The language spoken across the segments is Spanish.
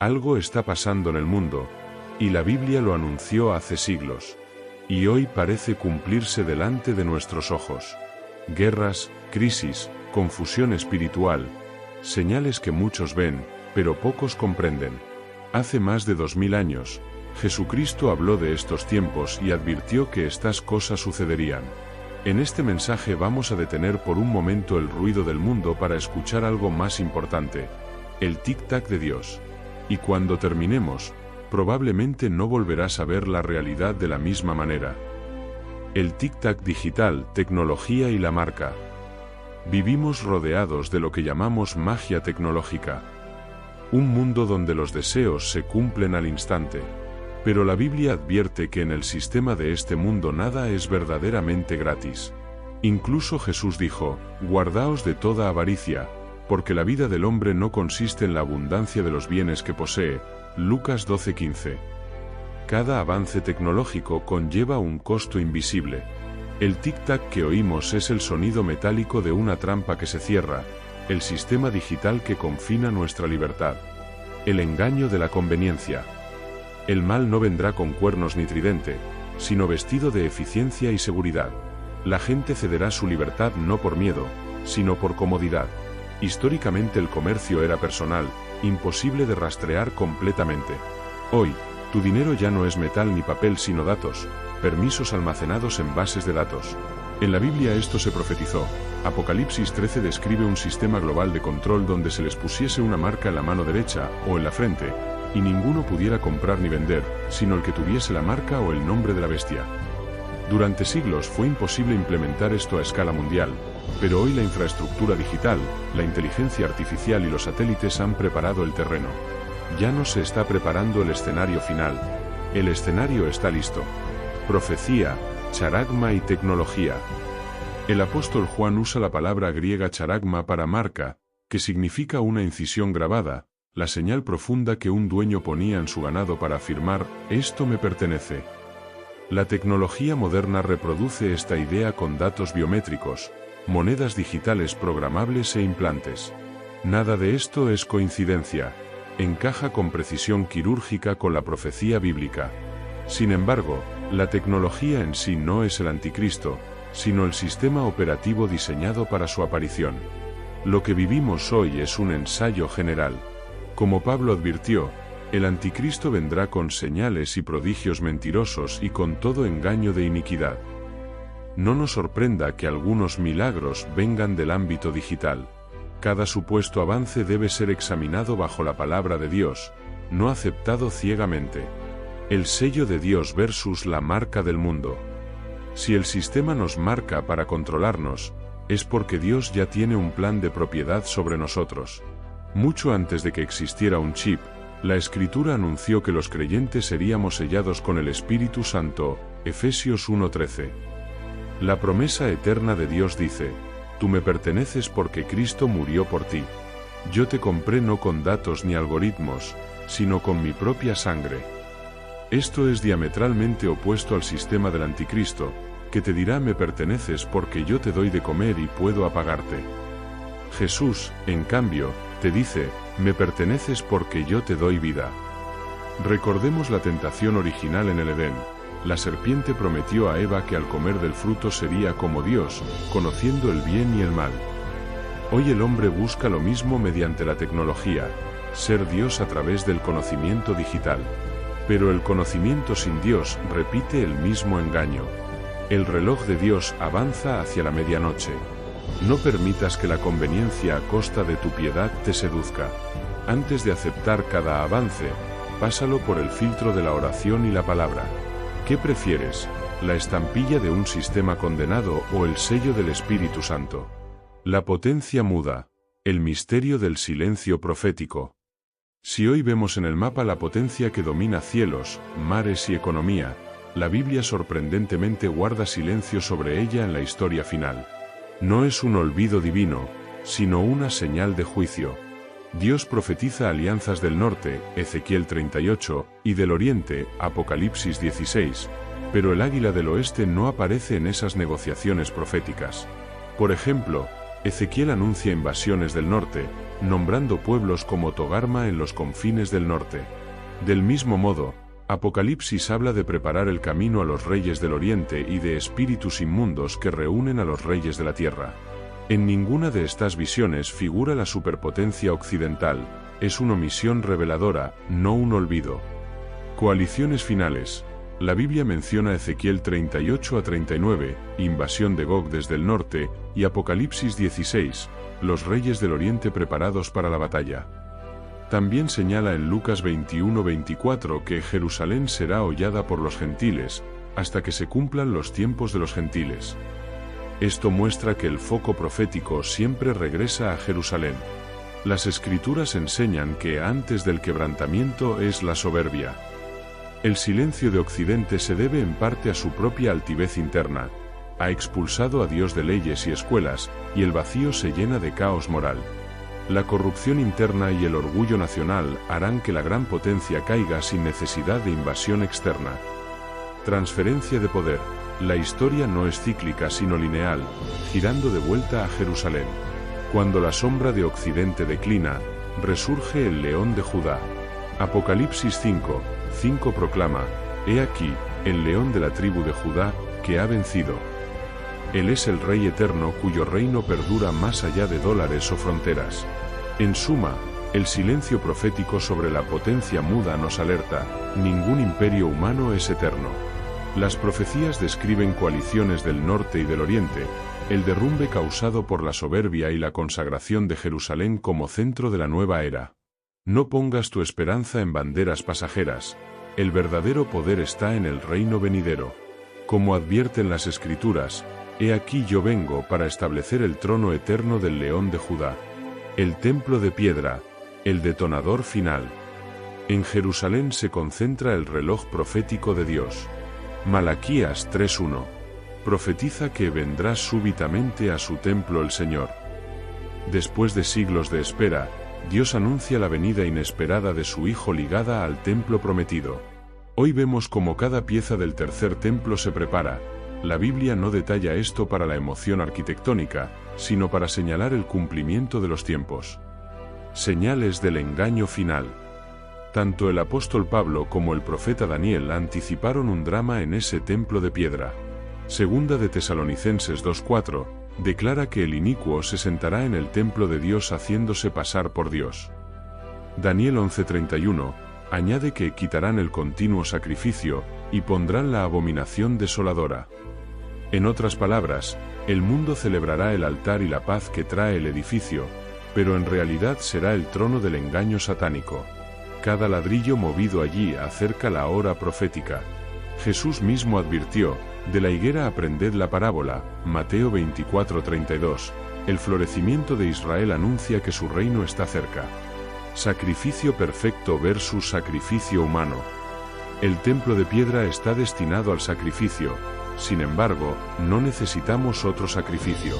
Algo está pasando en el mundo, y la Biblia lo anunció hace siglos. Y hoy parece cumplirse delante de nuestros ojos. Guerras, crisis, confusión espiritual, señales que muchos ven, pero pocos comprenden. Hace más de 2000 años, Jesucristo habló de estos tiempos y advirtió que estas cosas sucederían. En este mensaje vamos a detener por un momento el ruido del mundo para escuchar algo más importante, el tic-tac de Dios. Y cuando terminemos, probablemente no volverás a ver la realidad de la misma manera. El tic-tac digital, tecnología y la marca. Vivimos rodeados de lo que llamamos magia tecnológica. Un mundo donde los deseos se cumplen al instante. Pero la Biblia advierte que en el sistema de este mundo nada es verdaderamente gratis. Incluso Jesús dijo, guardaos de toda avaricia, porque la vida del hombre no consiste en la abundancia de los bienes que posee. Lucas 12:15. Cada avance tecnológico conlleva un costo invisible. El tic-tac que oímos es el sonido metálico de una trampa que se cierra, el sistema digital que confina nuestra libertad. El engaño de la conveniencia. El mal no vendrá con cuernos ni tridente, sino vestido de eficiencia y seguridad. La gente cederá su libertad no por miedo, sino por comodidad. Históricamente el comercio era personal, imposible de rastrear completamente. Hoy, tu dinero ya no es metal ni papel sino datos, permisos almacenados en bases de datos. En la Biblia esto se profetizó. Apocalipsis 13 describe un sistema global de control donde se les pusiese una marca en la mano derecha o en la frente, y ninguno pudiera comprar ni vender, sino el que tuviese la marca o el nombre de la bestia. Durante siglos fue imposible implementar esto a escala mundial, pero hoy la infraestructura digital, la inteligencia artificial y los satélites han preparado el terreno. Ya no se está preparando el escenario final. El escenario está listo. Profecía, charagma y tecnología. El apóstol Juan usa la palabra griega charagma para marca, que significa una incisión grabada, la señal profunda que un dueño ponía en su ganado para afirmar, esto me pertenece. La tecnología moderna reproduce esta idea con datos biométricos, monedas digitales programables e implantes. Nada de esto es coincidencia. Encaja con precisión quirúrgica con la profecía bíblica. Sin embargo, la tecnología en sí no es el anticristo, sino el sistema operativo diseñado para su aparición. Lo que vivimos hoy es un ensayo general. Como Pablo advirtió, el anticristo vendrá con señales y prodigios mentirosos y con todo engaño de iniquidad. No nos sorprenda que algunos milagros vengan del ámbito digital. Cada supuesto avance debe ser examinado bajo la palabra de Dios, no aceptado ciegamente. El sello de Dios versus la marca del mundo. Si el sistema nos marca para controlarnos, es porque Dios ya tiene un plan de propiedad sobre nosotros. Mucho antes de que existiera un chip, la Escritura anunció que los creyentes seríamos sellados con el Espíritu Santo, Efesios 1:13. La promesa eterna de Dios dice, tú me perteneces porque Cristo murió por ti. Yo te compré no con datos ni algoritmos, sino con mi propia sangre. Esto es diametralmente opuesto al sistema del anticristo, que te dirá me perteneces porque yo te doy de comer y puedo apagarte. Jesús, en cambio, te dice, me perteneces porque yo te doy vida. Recordemos la tentación original en el Edén. La serpiente prometió a Eva que al comer del fruto sería como Dios, conociendo el bien y el mal. Hoy el hombre busca lo mismo mediante la tecnología, ser Dios a través del conocimiento digital. Pero el conocimiento sin Dios repite el mismo engaño. El reloj de Dios avanza hacia la medianoche. No permitas que la conveniencia a costa de tu piedad te seduzca. Antes de aceptar cada avance, pásalo por el filtro de la oración y la palabra. ¿Qué prefieres, la estampilla de un sistema condenado o el sello del Espíritu Santo? La potencia muda, el misterio del silencio profético. Si hoy vemos en el mapa la potencia que domina cielos, mares y economía, la Biblia sorprendentemente guarda silencio sobre ella en la historia final. No es un olvido divino, sino una señal de juicio. Dios profetiza alianzas del norte, Ezequiel 38, y del oriente, Apocalipsis 16, pero el águila del oeste no aparece en esas negociaciones proféticas. Por ejemplo, Ezequiel anuncia invasiones del norte, nombrando pueblos como Togarma en los confines del norte. Del mismo modo, Apocalipsis habla de preparar el camino a los reyes del oriente y de espíritus inmundos que reúnen a los reyes de la tierra. En ninguna de estas visiones figura la superpotencia occidental, es una omisión reveladora, no un olvido. Coaliciones finales. La Biblia menciona Ezequiel 38 a 39, invasión de Gog desde el norte, y Apocalipsis 16, los reyes del oriente preparados para la batalla. También señala en Lucas 21-24 que Jerusalén será hollada por los gentiles, hasta que se cumplan los tiempos de los gentiles. Esto muestra que el foco profético siempre regresa a Jerusalén. Las Escrituras enseñan que antes del quebrantamiento es la soberbia. El silencio de Occidente se debe en parte a su propia altivez interna. Ha expulsado a Dios de leyes y escuelas, y el vacío se llena de caos moral. La corrupción interna y el orgullo nacional harán que la gran potencia caiga sin necesidad de invasión externa. Transferencia de poder. La historia no es cíclica sino lineal, girando de vuelta a Jerusalén. Cuando la sombra de Occidente declina, resurge el león de Judá. Apocalipsis 5:5 proclama: He aquí, el león de la tribu de Judá, que ha vencido. Él es el Rey eterno cuyo reino perdura más allá de dólares o fronteras. En suma, el silencio profético sobre la potencia muda nos alerta: ningún imperio humano es eterno. Las profecías describen coaliciones del norte y del oriente, el derrumbe causado por la soberbia y la consagración de Jerusalén como centro de la nueva era. No pongas tu esperanza en banderas pasajeras, el verdadero poder está en el reino venidero. Como advierten las Escrituras, he aquí yo vengo para establecer el trono eterno del león de Judá. El templo de piedra, el detonador final. En Jerusalén se concentra el reloj profético de Dios. Malaquías 3:1. Profetiza que vendrá súbitamente a su templo el Señor. Después de siglos de espera, Dios anuncia la venida inesperada de su Hijo ligada al templo prometido. Hoy vemos cómo cada pieza del tercer templo se prepara. La Biblia no detalla esto para la emoción arquitectónica, sino para señalar el cumplimiento de los tiempos. Señales del engaño final. Tanto el apóstol Pablo como el profeta Daniel anticiparon un drama en ese templo de piedra. Segunda de Tesalonicenses 2:4, declara que el inicuo se sentará en el templo de Dios haciéndose pasar por Dios. Daniel 11:31, añade que quitarán el continuo sacrificio, y pondrán la abominación desoladora. En otras palabras, el mundo celebrará el altar y la paz que trae el edificio, pero en realidad será el trono del engaño satánico. Cada ladrillo movido allí acerca la hora profética. Jesús mismo advirtió: de la higuera aprended la parábola, Mateo 24:32, el florecimiento de Israel anuncia que su reino está cerca. Sacrificio perfecto versus sacrificio humano. El templo de piedra está destinado al sacrificio, sin embargo, no necesitamos otro sacrificio.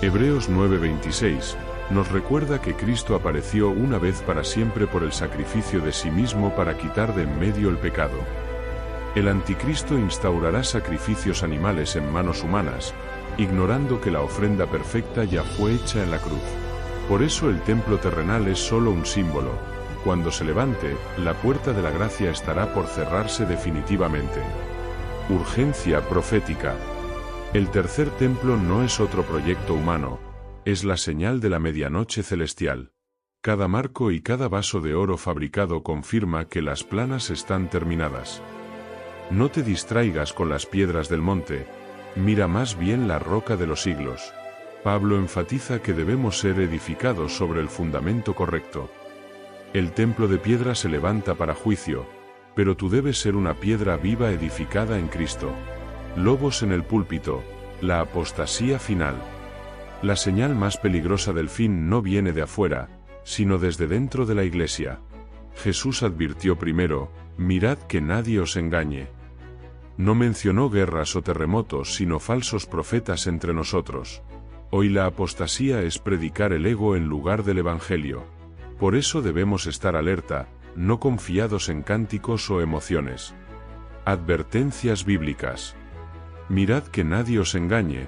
Hebreos 9:26 nos recuerda que Cristo apareció una vez para siempre por el sacrificio de sí mismo para quitar de en medio el pecado. El anticristo instaurará sacrificios animales en manos humanas, ignorando que la ofrenda perfecta ya fue hecha en la cruz. Por eso el templo terrenal es solo un símbolo. Cuando se levante, la puerta de la gracia estará por cerrarse definitivamente. Urgencia profética. El tercer templo no es otro proyecto humano, es la señal de la medianoche celestial. Cada marco y cada vaso de oro fabricado confirma que las planas están terminadas. No te distraigas con las piedras del monte, mira más bien la roca de los siglos. Pablo enfatiza que debemos ser edificados sobre el fundamento correcto. El templo de piedra se levanta para juicio, pero tú debes ser una piedra viva edificada en Cristo. Lobos en el púlpito, la apostasía final. La señal más peligrosa del fin no viene de afuera, sino desde dentro de la iglesia. Jesús advirtió primero: mirad que nadie os engañe. No mencionó guerras o terremotos, sino falsos profetas entre nosotros. Hoy la apostasía es predicar el ego en lugar del evangelio. Por eso debemos estar alerta, no confiados en cánticos o emociones. Advertencias bíblicas. Mirad que nadie os engañe.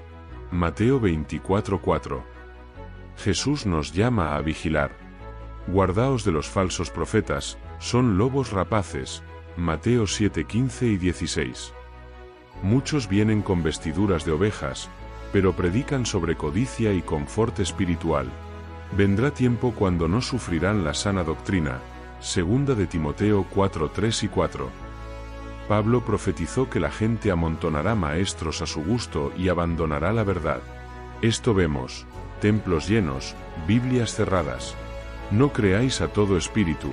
Mateo 24:4. Jesús nos llama a vigilar. Guardaos de los falsos profetas, son lobos rapaces. Mateo 7, 15 y 16. Muchos vienen con vestiduras de ovejas, pero predican sobre codicia y confort espiritual. Vendrá tiempo cuando no sufrirán la sana doctrina. Segunda de Timoteo 4, 3 y 4. Pablo profetizó que la gente amontonará maestros a su gusto y abandonará la verdad. Esto vemos: templos llenos, Biblias cerradas. No creáis a todo espíritu,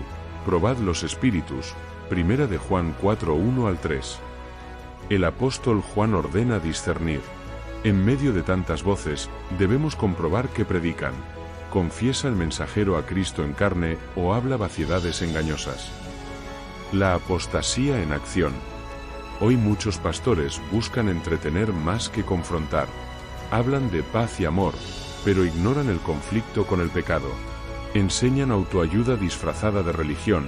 probad los espíritus. Primera de Juan 4, 1 al 3. El apóstol Juan ordena discernir. En medio de tantas voces, debemos comprobar qué predican. ¿Confiesa el mensajero a Cristo en carne o habla vaciedades engañosas? La apostasía en acción. Hoy muchos pastores buscan entretener más que confrontar. Hablan de paz y amor, pero ignoran el conflicto con el pecado. Enseñan autoayuda disfrazada de religión,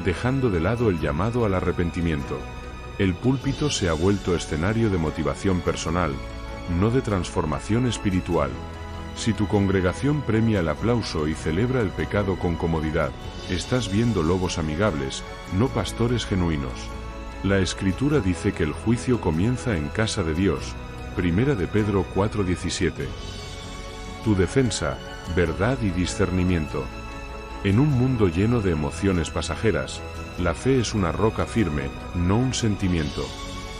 dejando de lado el llamado al arrepentimiento. El púlpito se ha vuelto escenario de motivación personal, no de transformación espiritual. Si tu congregación premia el aplauso y celebra el pecado con comodidad, estás viendo lobos amigables, no pastores genuinos. La Escritura dice que el juicio comienza en casa de Dios. Primera de Pedro 4:17. Tu defensa, verdad y discernimiento. En un mundo lleno de emociones pasajeras, la fe es una roca firme, no un sentimiento.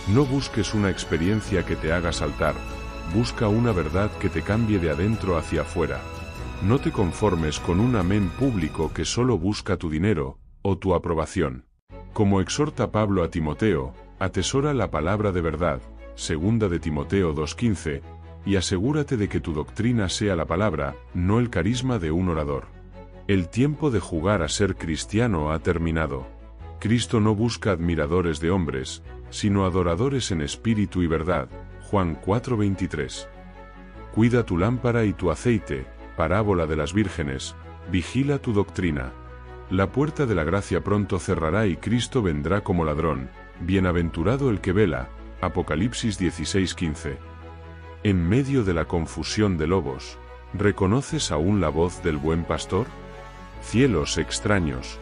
No busques una experiencia que te haga saltar. Busca una verdad que te cambie de adentro hacia afuera. No te conformes con un amén público que solo busca tu dinero, o tu aprobación. Como exhorta Pablo a Timoteo, atesora la palabra de verdad, segunda de Timoteo 2:15, y asegúrate de que tu doctrina sea la palabra, no el carisma de un orador. El tiempo de jugar a ser cristiano ha terminado. Cristo no busca admiradores de hombres, sino adoradores en espíritu y verdad. Juan 4:23. Cuida tu lámpara y tu aceite, parábola de las vírgenes, vigila tu doctrina. La puerta de la gracia pronto cerrará y Cristo vendrá como ladrón. Bienaventurado el que vela. Apocalipsis 16:15. En medio de la confusión de lobos, ¿reconoces aún la voz del buen pastor? Cielos extraños.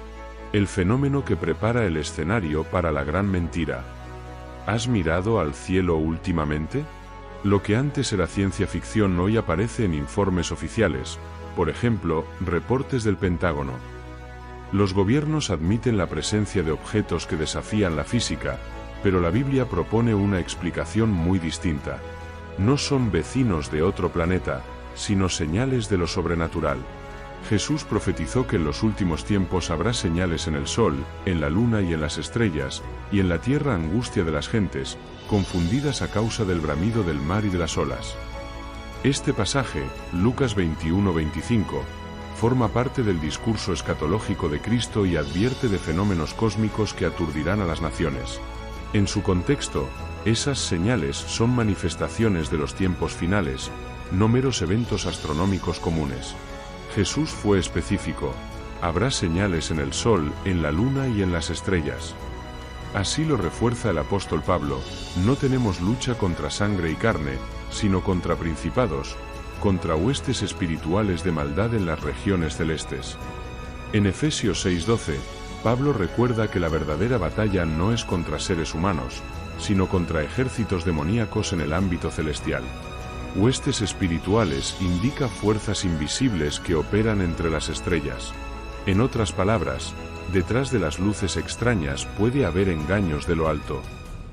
El fenómeno que prepara el escenario para la gran mentira. ¿Has mirado al cielo últimamente? Lo que antes era ciencia ficción hoy aparece en informes oficiales, por ejemplo, reportes del Pentágono. Los gobiernos admiten la presencia de objetos que desafían la física, pero la Biblia propone una explicación muy distinta. No son vecinos de otro planeta, sino señales de lo sobrenatural. Jesús profetizó que en los últimos tiempos habrá señales en el sol, en la luna y en las estrellas, y en la tierra angustia de las gentes, confundidas a causa del bramido del mar y de las olas. Este pasaje, Lucas 21:25, forma parte del discurso escatológico de Cristo y advierte de fenómenos cósmicos que aturdirán a las naciones. En su contexto, esas señales son manifestaciones de los tiempos finales, no meros eventos astronómicos comunes. Jesús fue específico: habrá señales en el sol, en la luna y en las estrellas. Así lo refuerza el apóstol Pablo: no tenemos lucha contra sangre y carne, sino contra principados, contra huestes espirituales de maldad en las regiones celestes. En Efesios 6:12, Pablo recuerda que la verdadera batalla no es contra seres humanos, sino contra ejércitos demoníacos en el ámbito celestial. Huestes espirituales indica fuerzas invisibles que operan entre las estrellas. En otras palabras, detrás de las luces extrañas puede haber engaños de lo alto.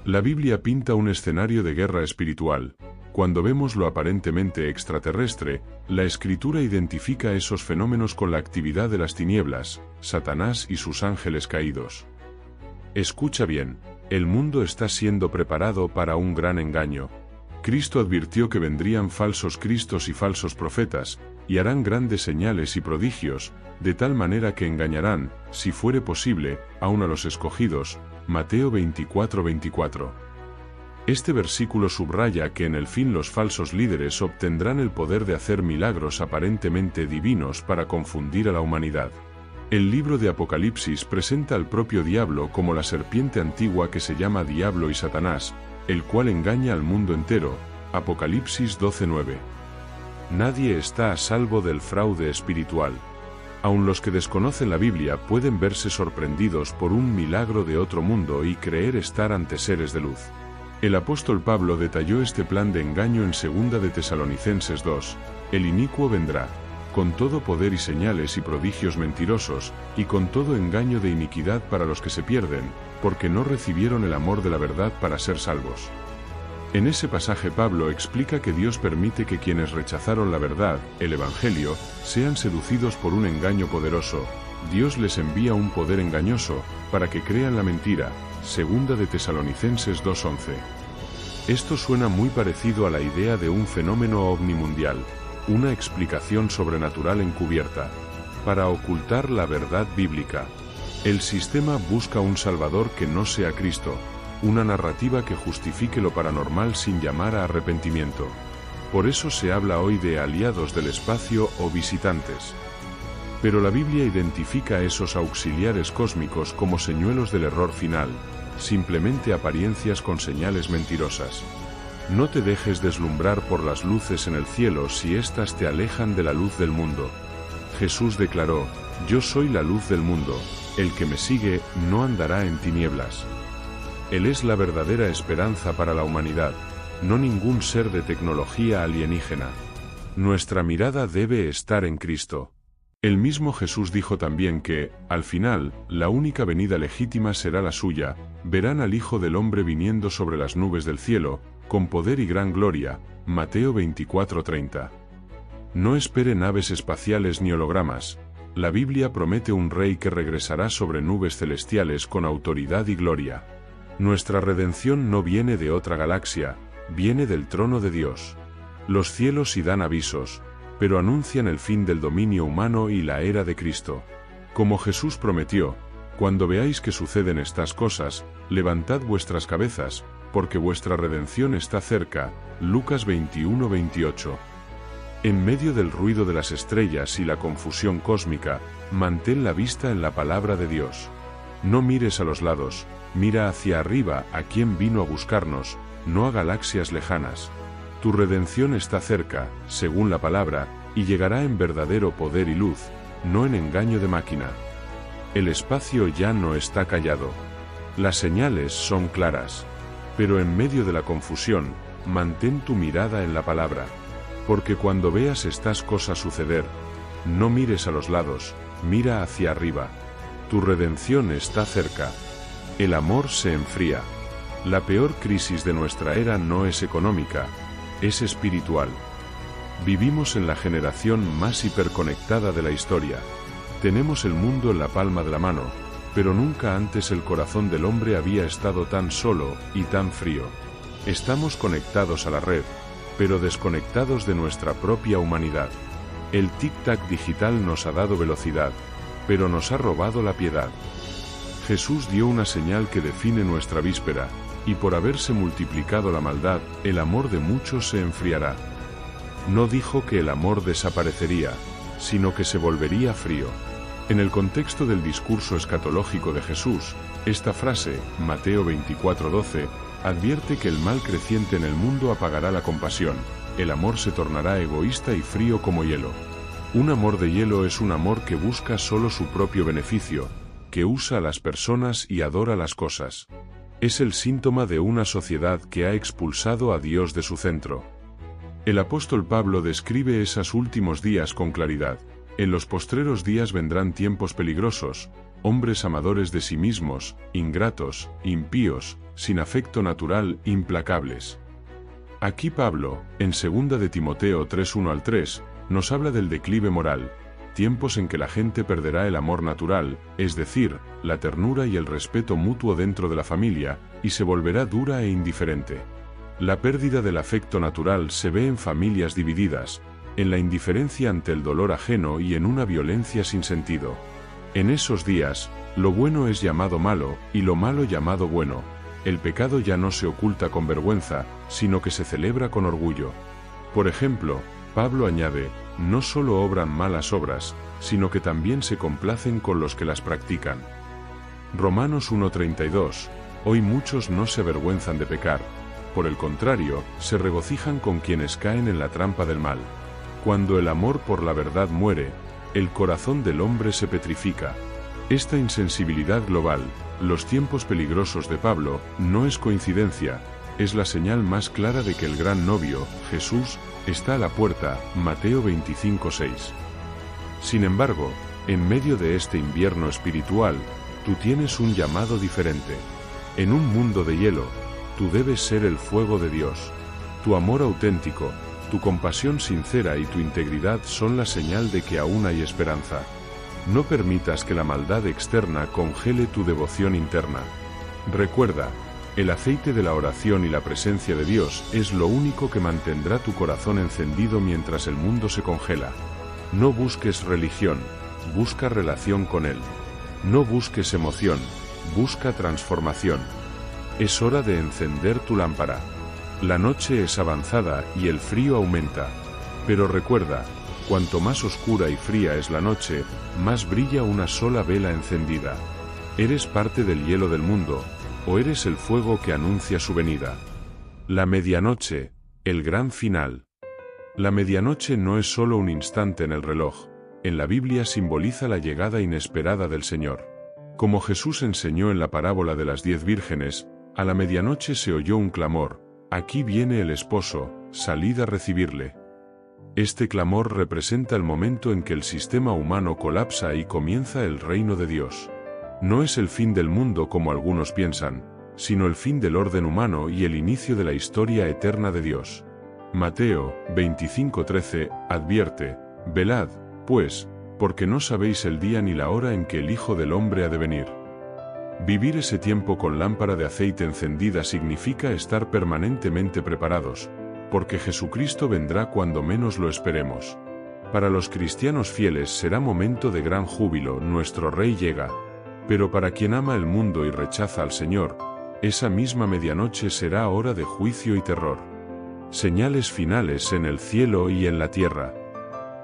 La Biblia pinta un escenario de guerra espiritual. Cuando vemos lo aparentemente extraterrestre, la Escritura identifica esos fenómenos con la actividad de las tinieblas, Satanás y sus ángeles caídos. Escucha bien, el mundo está siendo preparado para un gran engaño. Cristo advirtió que vendrían falsos cristos y falsos profetas, y harán grandes señales y prodigios, de tal manera que engañarán, si fuere posible, aun a los escogidos. Mateo 24:24. Este versículo subraya que en el fin los falsos líderes obtendrán el poder de hacer milagros aparentemente divinos para confundir a la humanidad. El libro de Apocalipsis presenta al propio diablo como la serpiente antigua que se llama Diablo y Satanás, el cual engaña al mundo entero. Apocalipsis 12:9. Nadie está a salvo del fraude espiritual. Aun los que desconocen la Biblia pueden verse sorprendidos por un milagro de otro mundo y creer estar ante seres de luz. El apóstol Pablo detalló este plan de engaño en 2 de Tesalonicenses 2, el inicuo vendrá, con todo poder y señales y prodigios mentirosos, y con todo engaño de iniquidad para los que se pierden, porque no recibieron el amor de la verdad para ser salvos. En ese pasaje Pablo explica que Dios permite que quienes rechazaron la verdad, el Evangelio, sean seducidos por un engaño poderoso. Dios les envía un poder engañoso, para que crean la mentira. 2 de Tesalonicenses 2:11. Esto suena muy parecido a la idea de un fenómeno omnimundial, una explicación sobrenatural encubierta, para ocultar la verdad bíblica. El sistema busca un Salvador que no sea Cristo, una narrativa que justifique lo paranormal sin llamar a arrepentimiento. Por eso se habla hoy de aliados del espacio o visitantes. Pero la Biblia identifica a esos auxiliares cósmicos como señuelos del error final, simplemente apariencias con señales mentirosas. No te dejes deslumbrar por las luces en el cielo si éstas te alejan de la luz del mundo. Jesús declaró: «Yo soy la luz del mundo, el que me sigue no andará en tinieblas». Él es la verdadera esperanza para la humanidad, no ningún ser de tecnología alienígena. Nuestra mirada debe estar en Cristo. El mismo Jesús dijo también que, al final, la única venida legítima será la suya. Verán al Hijo del Hombre viniendo sobre las nubes del cielo, con poder y gran gloria. Mateo 24:30. No espere naves espaciales ni hologramas. La Biblia promete un rey que regresará sobre nubes celestiales con autoridad y gloria. Nuestra redención no viene de otra galaxia, viene del trono de Dios. Los cielos sí dan avisos, pero anuncian el fin del dominio humano y la era de Cristo. Como Jesús prometió: «Cuando veáis que suceden estas cosas, levantad vuestras cabezas, porque vuestra redención está cerca». Lucas 21:28. En medio del ruido de las estrellas y la confusión cósmica, mantén la vista en la palabra de Dios. No mires a los lados, mira hacia arriba, a quien vino a buscarnos, no a galaxias lejanas. Tu redención está cerca, según la palabra, y llegará en verdadero poder y luz, no en engaño de máquina. El espacio ya no está callado. Las señales son claras. Pero en medio de la confusión, mantén tu mirada en la palabra. Porque cuando veas estas cosas suceder, no mires a los lados, mira hacia arriba. Tu redención está cerca. El amor se enfría. La peor crisis de nuestra era no es económica, es espiritual. Vivimos en la generación más hiperconectada de la historia. Tenemos el mundo en la palma de la mano, pero nunca antes el corazón del hombre había estado tan solo y tan frío. Estamos conectados a la red, pero desconectados de nuestra propia humanidad. El tic-tac digital nos ha dado velocidad, pero nos ha robado la piedad. Jesús dio una señal que define nuestra víspera, y por haberse multiplicado la maldad, el amor de muchos se enfriará. No dijo que el amor desaparecería, sino que se volvería frío. En el contexto del discurso escatológico de Jesús, esta frase, Mateo 24:12, advierte que el mal creciente en el mundo apagará la compasión, el amor se tornará egoísta y frío como hielo. Un amor de hielo es un amor que busca solo su propio beneficio, que usa a las personas y adora las cosas. Es el síntoma de una sociedad que ha expulsado a Dios de su centro. El apóstol Pablo describe esos últimos días con claridad. En los postreros días vendrán tiempos peligrosos, hombres amadores de sí mismos, ingratos, impíos, sin afecto natural, implacables. Aquí Pablo, en 2 de Timoteo 3:1-3, nos habla del declive moral, tiempos en que la gente perderá el amor natural, es decir, la ternura y el respeto mutuo dentro de la familia, y se volverá dura e indiferente. La pérdida del afecto natural se ve en familias divididas, en la indiferencia ante el dolor ajeno y en una violencia sin sentido. En esos días, lo bueno es llamado malo, y lo malo llamado bueno. El pecado ya no se oculta con vergüenza, sino que se celebra con orgullo. Por ejemplo, Pablo añade: no solo obran malas obras, sino que también se complacen con los que las practican. Romanos 1:32, hoy muchos no se avergüenzan de pecar, por el contrario, se regocijan con quienes caen en la trampa del mal. Cuando el amor por la verdad muere, el corazón del hombre se petrifica. Esta insensibilidad global, los tiempos peligrosos de Pablo, no es coincidencia, es la señal más clara de que el gran novio, Jesús, está a la puerta, Mateo 25:6. Sin embargo, en medio de este invierno espiritual, tú tienes un llamado diferente. En un mundo de hielo, tú debes ser el fuego de Dios. Tu amor auténtico, tu compasión sincera y tu integridad son la señal de que aún hay esperanza. No permitas que la maldad externa congele tu devoción interna. Recuerda, el aceite de la oración y la presencia de Dios es lo único que mantendrá tu corazón encendido mientras el mundo se congela. No busques religión, busca relación con Él. No busques emoción, busca transformación. Es hora de encender tu lámpara. La noche es avanzada y el frío aumenta. Pero recuerda, cuanto más oscura y fría es la noche, más brilla una sola vela encendida. ¿Eres parte del hielo del mundo, o eres el fuego que anuncia su venida? La medianoche, el gran final. La medianoche no es solo un instante en el reloj. En la Biblia simboliza la llegada inesperada del Señor. Como Jesús enseñó en la parábola de las 10 vírgenes, a la medianoche se oyó un clamor: «Aquí viene el esposo, salid a recibirle». Este clamor representa el momento en que el sistema humano colapsa y comienza el reino de Dios. No es el fin del mundo como algunos piensan, sino el fin del orden humano y el inicio de la historia eterna de Dios. Mateo 25:13 advierte: «Velad, pues, porque no sabéis el día ni la hora en que el Hijo del Hombre ha de venir». Vivir ese tiempo con lámpara de aceite encendida significa estar permanentemente preparados, porque Jesucristo vendrá cuando menos lo esperemos. Para los cristianos fieles será momento de gran júbilo, nuestro Rey llega. Pero para quien ama el mundo y rechaza al Señor, esa misma medianoche será hora de juicio y terror. Señales finales en el cielo y en la tierra.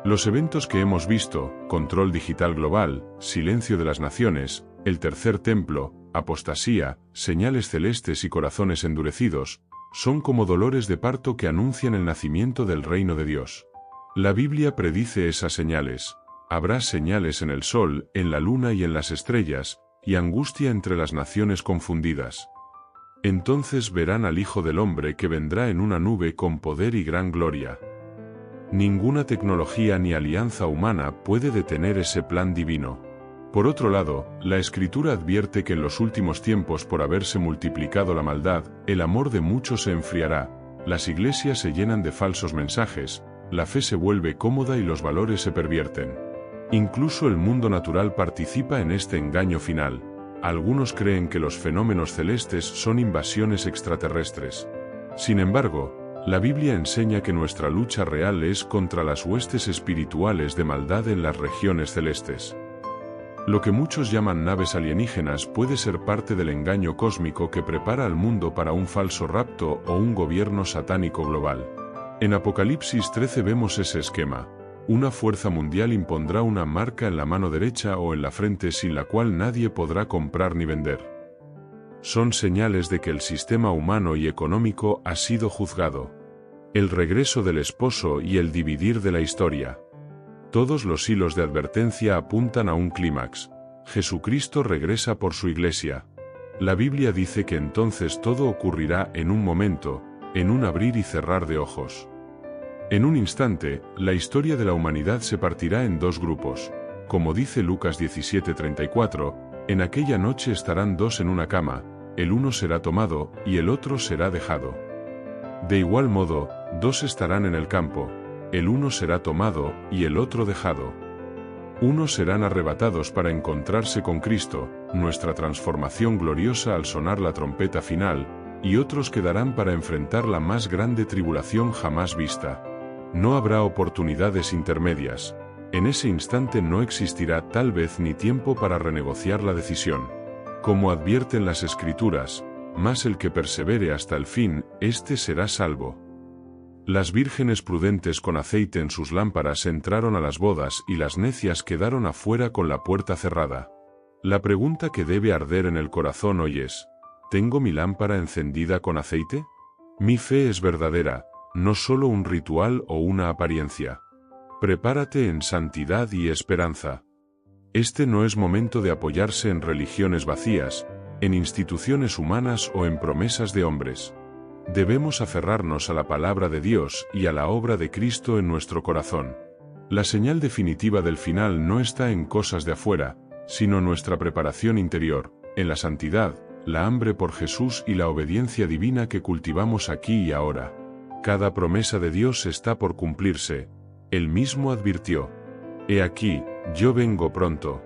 Los eventos que hemos visto, control digital global, silencio de las naciones, el tercer templo, apostasía, señales celestes y corazones endurecidos, son como dolores de parto que anuncian el nacimiento del reino de Dios. La Biblia predice esas señales. Habrá señales en el sol, en la luna y en las estrellas, y angustia entre las naciones confundidas. Entonces verán al Hijo del Hombre que vendrá en una nube con poder y gran gloria. Ninguna tecnología ni alianza humana puede detener ese plan divino. Por otro lado, la Escritura advierte que en los últimos tiempos, por haberse multiplicado la maldad, el amor de muchos se enfriará, las iglesias se llenan de falsos mensajes, la fe se vuelve cómoda y los valores se pervierten. Incluso el mundo natural participa en este engaño final. Algunos creen que los fenómenos celestes son invasiones extraterrestres. Sin embargo, la Biblia enseña que nuestra lucha real es contra las huestes espirituales de maldad en las regiones celestes. Lo que muchos llaman naves alienígenas puede ser parte del engaño cósmico que prepara al mundo para un falso rapto o un gobierno satánico global. En Apocalipsis 13 vemos ese esquema. Una fuerza mundial impondrá una marca en la mano derecha o en la frente sin la cual nadie podrá comprar ni vender. Son señales de que el sistema humano y económico ha sido juzgado. El regreso del esposo y el dividir de la historia. Todos los hilos de advertencia apuntan a un clímax. Jesucristo regresa por su iglesia. La Biblia dice que entonces todo ocurrirá en un momento, en un abrir y cerrar de ojos. En un instante, la historia de la humanidad se partirá en dos grupos. Como dice Lucas 17:34, en aquella noche estarán dos en una cama, el uno será tomado y el otro será dejado. De igual modo, dos estarán en el campo, el uno será tomado y el otro dejado. Unos serán arrebatados para encontrarse con Cristo, nuestra transformación gloriosa al sonar la trompeta final, y otros quedarán para enfrentar la más grande tribulación jamás vista. No habrá oportunidades intermedias. En ese instante no existirá tal vez ni tiempo para renegociar la decisión. Como advierten las Escrituras, mas el que persevere hasta el fin, éste será salvo. Las vírgenes prudentes con aceite en sus lámparas entraron a las bodas y las necias quedaron afuera con la puerta cerrada. La pregunta que debe arder en el corazón hoy es: ¿tengo mi lámpara encendida con aceite? Mi fe es verdadera, no solo un ritual o una apariencia. Prepárate en santidad y esperanza. Este no es momento de apoyarse en religiones vacías, en instituciones humanas o en promesas de hombres. Debemos aferrarnos a la palabra de Dios y a la obra de Cristo en nuestro corazón. La señal definitiva del final no está en cosas de afuera, sino nuestra preparación interior, en la santidad, la hambre por Jesús y la obediencia divina que cultivamos aquí y ahora. Cada promesa de Dios está por cumplirse. Él mismo advirtió: «He aquí, yo vengo pronto».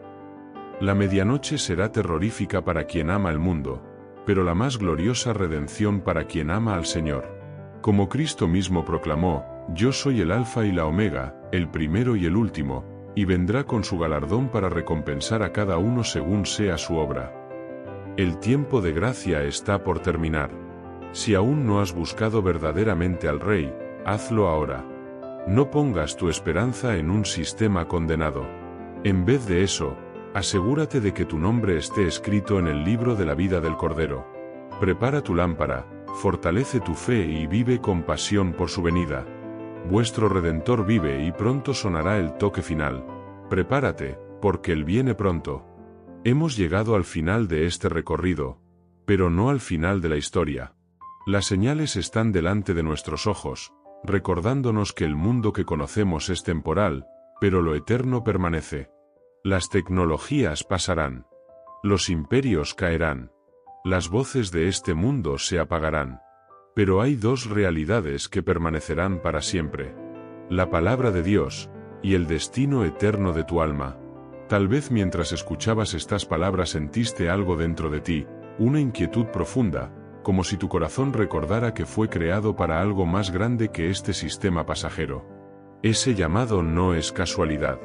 La medianoche será terrorífica para quien ama el mundo, pero la más gloriosa redención para quien ama al Señor. Como Cristo mismo proclamó: «Yo soy el Alfa y la Omega, el primero y el último», y vendrá con su galardón para recompensar a cada uno según sea su obra. El tiempo de gracia está por terminar. Si aún no has buscado verdaderamente al Rey, hazlo ahora. No pongas tu esperanza en un sistema condenado. En vez de eso, asegúrate de que tu nombre esté escrito en el libro de la vida del Cordero. Prepara tu lámpara, fortalece tu fe y vive con pasión por su venida. Vuestro Redentor vive y pronto sonará el toque final. Prepárate, porque Él viene pronto. Hemos llegado al final de este recorrido, pero no al final de la historia. Las señales están delante de nuestros ojos, recordándonos que el mundo que conocemos es temporal, pero lo eterno permanece. Las tecnologías pasarán. Los imperios caerán. Las voces de este mundo se apagarán. Pero hay dos realidades que permanecerán para siempre: la palabra de Dios y el destino eterno de tu alma. Tal vez mientras escuchabas estas palabras sentiste algo dentro de ti, una inquietud profunda, como si tu corazón recordara que fue creado para algo más grande que este sistema pasajero. Ese llamado no es casualidad,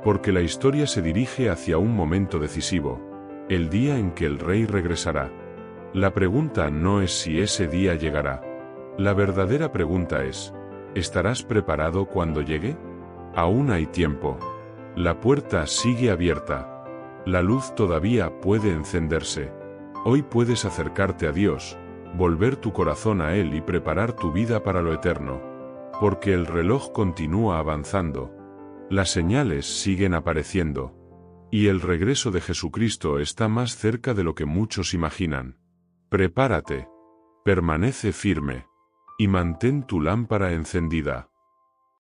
porque la historia se dirige hacia un momento decisivo, el día en que el Rey regresará. La pregunta no es si ese día llegará. La verdadera pregunta es: ¿estarás preparado cuando llegue? Aún hay tiempo. La puerta sigue abierta. La luz todavía puede encenderse. Hoy puedes acercarte a Dios, volver tu corazón a Él y preparar tu vida para lo eterno. Porque el reloj continúa avanzando. Las señales siguen apareciendo. Y el regreso de Jesucristo está más cerca de lo que muchos imaginan. Prepárate. Permanece firme. Y mantén tu lámpara encendida.